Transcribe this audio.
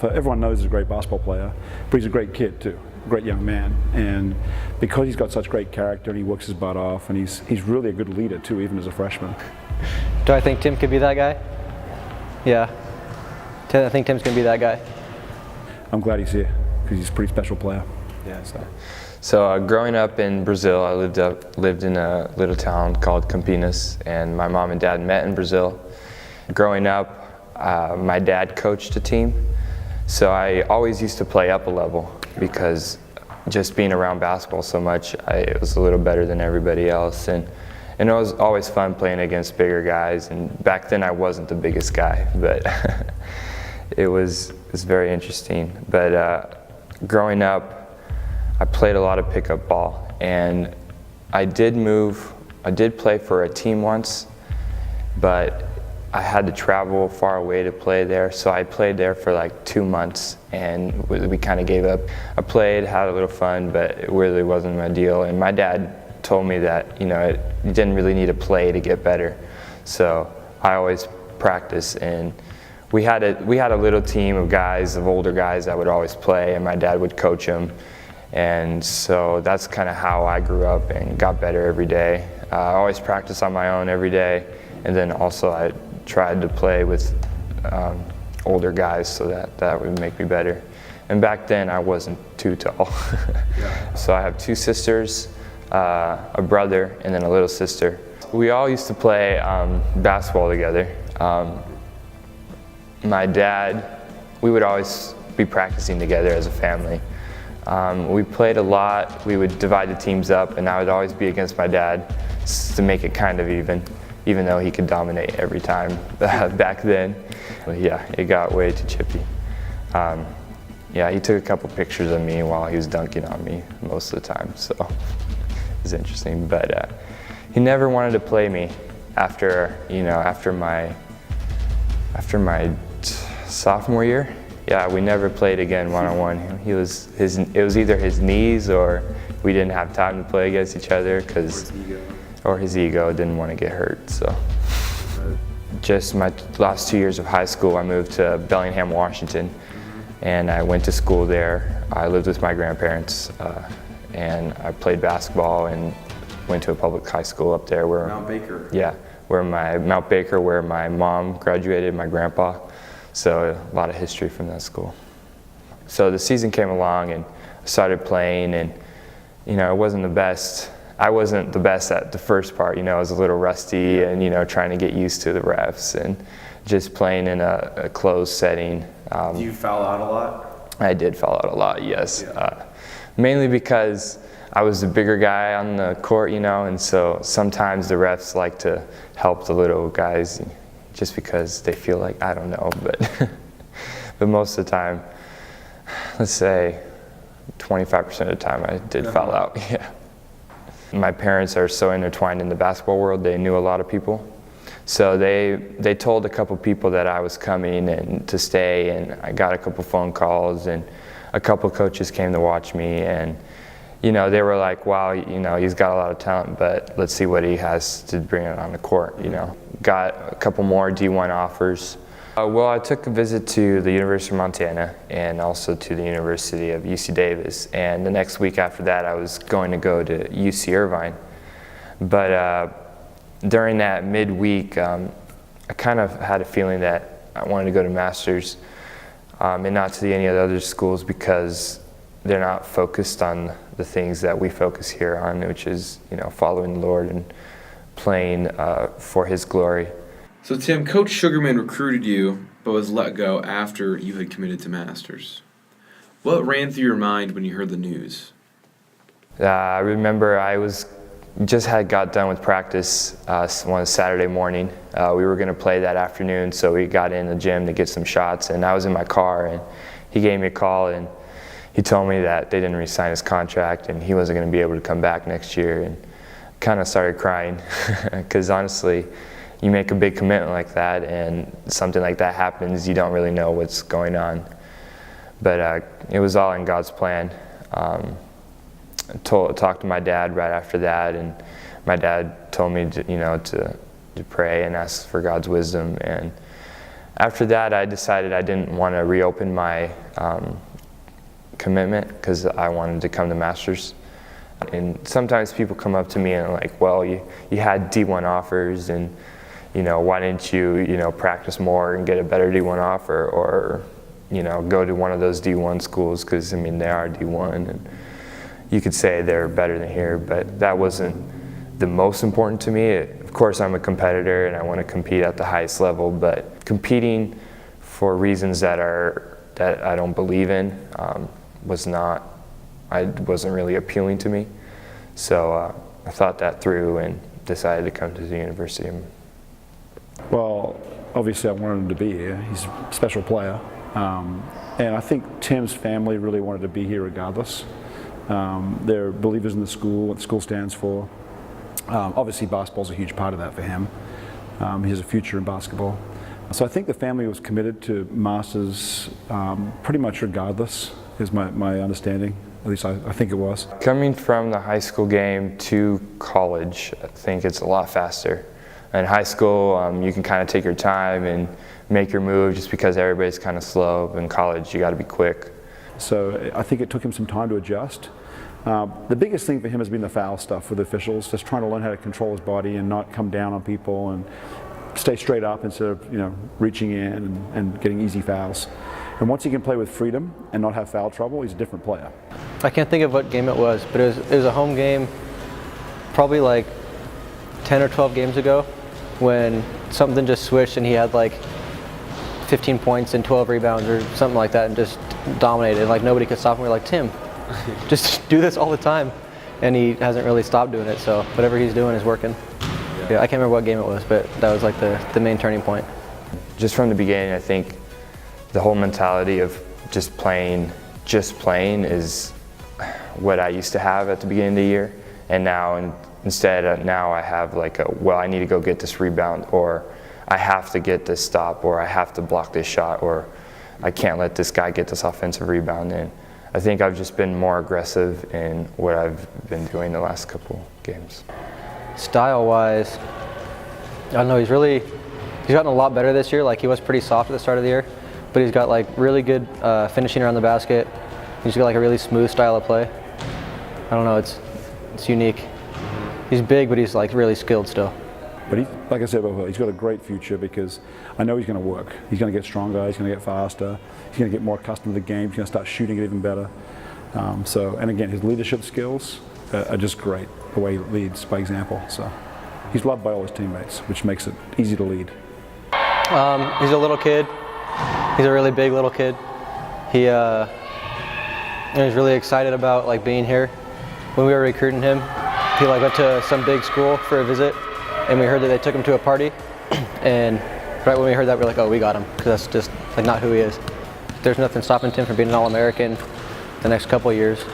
Everyone knows he's a great basketball player, but he's a great kid too, a great young man. And because he's got such great character and he works his butt off, and he's really a good leader too, even as a freshman. Do I think Tim could be that guy? Yeah. I think Tim's going to be that guy. I'm glad he's here because he's a pretty special player. Yeah. So growing up in Brazil, I lived in a little town called Campinas, and my mom and dad met in Brazil. Growing up, my dad coached a team, so I always used to play up a level because just being around basketball so much, it was a little better than everybody else, and it was always fun playing against bigger guys. And back then, I wasn't the biggest guy, but it was very interesting. But growing up, I played a lot of pickup ball, and I did play for a team once, but I had to travel far away to play there, so I played there for like 2 months, and we kind of gave up. I played, had a little fun, but it really wasn't my deal. And my dad told me that, you didn't really need to play to get better, so I always practiced. And we had a little team of guys, of older guys that would always play, and my dad would coach them. And so that's kind of how I grew up and got better every day. I always practiced on my own every day, and then also I tried to play with older guys so that would make me better. And back then I wasn't too tall. So I have 2 sisters, a brother, and then a little sister. We all used to play basketball together. My dad, we would always be practicing together as a family. We played a lot. We would divide the teams up, and I would always be against my dad to make it kind of even though he could dominate every time back then. But yeah, it got way too chippy. Yeah, he took a couple pictures of me while he was dunking on me most of the time, so it was interesting. But he never wanted to play me after my sophomore year. Yeah, we never played again one-on-one. It was either his knees or we didn't have time to play against each other or his ego didn't want to get hurt. So, just my last 2 years of high school, I moved to Bellingham, Washington, and I went to school there. I lived with my grandparents, and I played basketball and went to a public high school up there where Mount Baker. Yeah, where my mom graduated, my grandpa. So a lot of history from that school. So the season came along and I started playing, and it wasn't the best. I wasn't the best at the first part. I was a little rusty and trying to get used to the refs and just playing in a closed setting. Do you foul out a lot? I did foul out a lot, yes. Yeah. Mainly because I was the bigger guy on the court, and so sometimes the refs like to help the little guys, just because they feel like, I don't know, but most of the time, let's say 25% of the time I did foul out, yeah. My parents are so intertwined in the basketball world, they knew a lot of people. So they told a couple people that I was coming and to stay, and I got a couple phone calls, and a couple coaches came to watch me, and they were like, wow, he's got a lot of talent, but let's see what he has to bring it on the court, Got a couple more D1 offers. Well, I took a visit to the University of Montana and also to the University of UC Davis, and the next week after that I was going to go to UC Irvine. But during that midweek, I kind of had a feeling that I wanted to go to Masters and not to any of the other schools because they're not focused on the things that we focus here on, which is following the Lord and playing for His glory. So Tim, Coach Sugarman recruited you, but was let go after you had committed to Masters. What ran through your mind when you heard the news? I remember I got done with practice one Saturday morning. We were going to play that afternoon, so we got in the gym to get some shots, and I was in my car, and he gave me a call, and he told me that they didn't re-sign his contract, and he wasn't going to be able to come back next year, and kind of started crying, because honestly, you make a big commitment like that, and something like that happens, you don't really know what's going on. But it was all in God's plan. Talked to my dad right after that, and my dad told me to pray and ask for God's wisdom, and After that, I decided I didn't want to reopen my commitment because I wanted to come to Masters. And sometimes people come up to me and like, well, you had D1 offers, and why didn't you practice more and get a better D1 offer, or go to one of those D1 schools, because I mean they are D1, and you could say they're better than here, but that wasn't the most important to me. Of course, I'm a competitor and I want to compete at the highest level, but competing for reasons that I don't believe in wasn't really appealing to me. So I thought that through and decided to come to the university. Well, obviously I wanted him to be here. He's a special player. And I think Tim's family really wanted to be here regardless. They're believers in the school, what the school stands for. Obviously basketball's a huge part of that for him. He has a future in basketball. So I think the family was committed to Masters pretty much regardless, is my understanding. At least I think it was. Coming from the high school game to college, I think it's a lot faster. In high school, you can kind of take your time and make your move just because everybody's kind of slow. In college, you got to be quick. So I think it took him some time to adjust. The biggest thing for him has been the foul stuff with the officials, just trying to learn how to control his body and not come down on people and stay straight up instead of reaching in and getting easy fouls. And once he can play with freedom and not have foul trouble, he's a different player. I can't think of what game it was, but it was a home game, probably like 10 or 12 games ago, when something just switched and he had like 15 points and 12 rebounds or something like that, and just dominated. Like nobody could stop him. We're like, Tim, just do this all the time. And he hasn't really stopped doing it, so whatever he's doing is working. Yeah, I can't remember what game it was, but that was like the main turning point. Just from the beginning, I think the whole mentality of just playing is what I used to have at the beginning of the year. And now instead, now I have like I need to go get this rebound, or I have to get this stop, or I have to block this shot, or I can't let this guy get this offensive rebound. And I think I've just been more aggressive in what I've been doing the last couple games. Style-wise, I don't know, he's gotten a lot better this year. Like he was pretty soft at the start of the year, but he's got like really good finishing around the basket. He's got like a really smooth style of play. I don't know, it's unique. He's big, but he's like really skilled still. But like I said before, he's got a great future because I know he's going to work. He's going to get stronger, he's going to get faster, he's going to get more accustomed to the game, he's going to start shooting it even better. And again, his leadership skills are just great, the way he leads by example. So he's loved by all his teammates, which makes it easy to lead. He's a little kid. He's a really big little kid. He's really excited about like being here. When we were recruiting him, he like went to some big school for a visit, and we heard that they took him to a party. And right when we heard that, we were like, oh, we got him, because that's just like not who he is. There's nothing stopping Tim from being an All-American the next couple of years.